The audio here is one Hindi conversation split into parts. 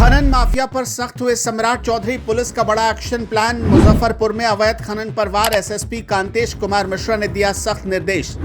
खनन माफिया पर सख्त हुए सम्राट चौधरी। पुलिस का बड़ा एक्शन प्लान। मुजफ्फरपुर में अवैध खनन पर वार। एसएसपी कांतेश कुमार मिश्रा ने दिया सख्त निर्देश।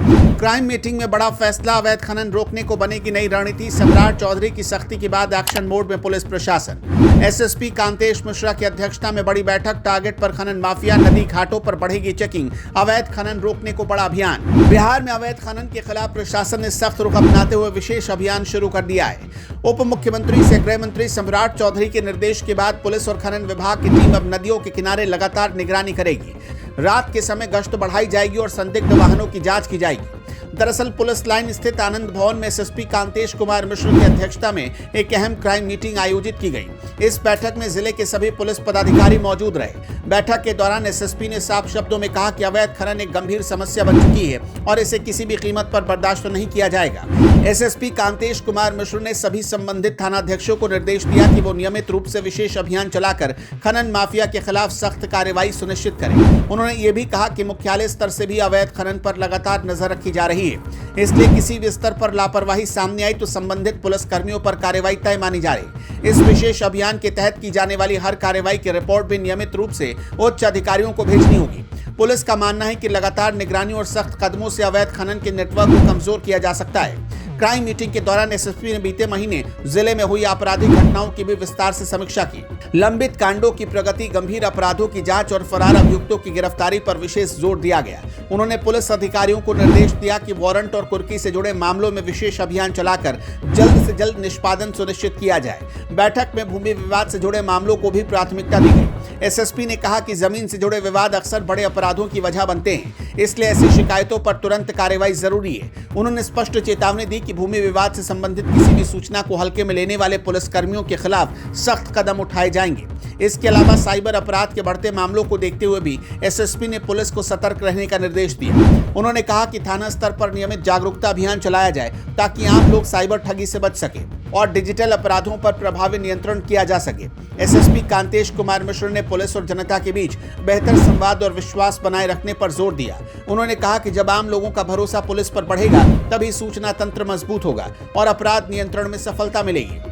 क्राइम मीटिंग में बड़ा फैसला। अवैध खनन रोकने को बनेगी नई रणनीति। सम्राट चौधरी की सख्ती के बाद एक्शन मोड में पुलिस प्रशासन। एसएसपी कांतेश मिश्रा की अध्यक्षता में बड़ी बैठक। टारगेट पर खनन माफिया। नदी घाटों पर बढ़ेगी चेकिंग। अवैध खनन रोकने को बड़ा अभियान। बिहार में अवैध खनन के खिलाफ प्रशासन ने सख्त रुख अपनाते हुए विशेष अभियान शुरू कर दिया है। उप मुख्यमंत्री से गृह मंत्री सम्राट चौधरी के निर्देश के बाद पुलिस और खनन विभाग की टीम अब नदियों के किनारे लगातार निगरानी करेगी। रात के समय गश्त बढ़ाई जाएगी और संदिग्ध वाहनों की जांच की जाएगी। दरअसल पुलिस लाइन स्थित आनंद भवन में एसएसपी कांतेश कुमार मिश्रा की अध्यक्षता में एक अहम क्राइम मीटिंग आयोजित की गई। इस बैठक में जिले के सभी पुलिस पदाधिकारी मौजूद रहे। बैठक के दौरान एसएसपी ने साफ शब्दों में कहा कि अवैध खनन एक गंभीर समस्या बन चुकी है और इसे किसी भी कीमत पर बर्दाश्त नहीं किया जाएगा। एसएसपी कांतेश कुमार मिश्रा ने सभी संबंधित थानाध्यक्षों को निर्देश दिया कि वो नियमित रूप से विशेष अभियान चलाकर खनन माफिया के खिलाफ सख्त कार्रवाई सुनिश्चित करें। उन्होंने ये भी कहा कि मुख्यालय स्तर से भी अवैध खनन पर लगातार नजर रखी जा रही है, इसलिए किसी भी स्तर पर लापरवाही सामने आई तो संबंधित पुलिस कर्मियों पर कार्रवाई तय मानी जा रही। इस विशेष अभियान के तहत की जाने वाली हर कार्रवाई की रिपोर्ट भी नियमित रूप से उच्च अधिकारियों को भेजनी होगी। पुलिस का मानना है कि लगातार निगरानी और सख्त कदमों से अवैध खनन के नेटवर्क को कमजोर किया जा सकता है। क्राइम मीटिंग के दौरान एसएसपी ने बीते महीने जिले में हुई आपराधिक घटनाओं की भी विस्तार से समीक्षा की। लंबित कांडों की प्रगति, गंभीर अपराधों की जांच और फरार अभियुक्तों की गिरफ्तारी पर विशेष जोर दिया गया। उन्होंने पुलिस अधिकारियों को निर्देश दिया कि वारंट और कुर्की से जुड़े मामलों में विशेष अभियान चलाकर जल्द से जल्द निष्पादन सुनिश्चित किया जाए। बैठक में भूमि विवाद से जुड़े मामलों को भी प्राथमिकता दी गई। एसएसपी ने कहा कि जमीन से जुड़े विवाद अक्सर बड़े अपराधों की वजह बनते हैं, इसलिए ऐसी शिकायतों पर तुरंत कार्रवाई जरूरी है। उन्होंने स्पष्ट चेतावनी दी कि भूमि विवाद से संबंधित किसी भी सूचना को हल्के में लेने वाले पुलिसकर्मियों के खिलाफ सख्त कदम उठाए जाएंगे। इसके अलावा साइबर अपराध के बढ़ते मामलों को देखते हुए भी एसएसपी ने पुलिस को सतर्क रहने का निर्देश दिया। उन्होंने कहा कि थाना स्तर पर नियमित जागरूकता अभियान चलाया जाए ताकि आम लोग साइबर ठगी से बच सके और डिजिटल अपराधों पर प्रभावी नियंत्रण किया जा सके। एसएसपी कांतेश कुमार मिश्रा ने पुलिस और जनता के बीच बेहतर संवाद और विश्वास बनाए रखने पर जोर दिया। उन्होंने कहा कि जब आम लोगों का भरोसा पुलिस पर बढ़ेगा तभी सूचना तंत्र मजबूत होगा और अपराध नियंत्रण में सफलता मिलेगी।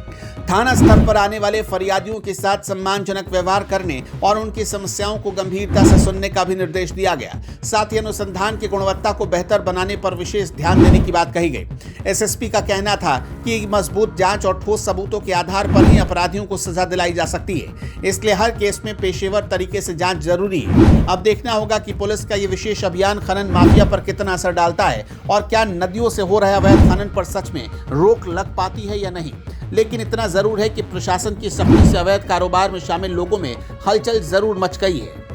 थाना स्तर पर आने वाले फरियादियों के साथ सम्मानजनक व्यवहार करने और उनकी समस्याओं को गंभीरता से सुनने का भी निर्देश दिया गया। साथ ही अनुसंधान की गुणवत्ता को बेहतर बनाने पर विशेष ध्यान देने की बात कही गई। एसएसपी का कहना था कि मजबूत जांच और ठोस सबूतों के आधार पर ही अपराधियों को सजा दिलाई जा सकती है, इसलिए हर केस में पेशेवर तरीके से जांच जरूरी है। अब देखना होगा कि पुलिस का ये विशेष अभियान खनन माफिया पर कितना असर डालता है और क्या नदियों से हो रहे अवैध खनन पर सच में रोक लग पाती है या नहीं। लेकिन इतना जरूर है कि प्रशासन की सख्ती से अवैध कारोबार में शामिल लोगों में हलचल जरूर मच गई है।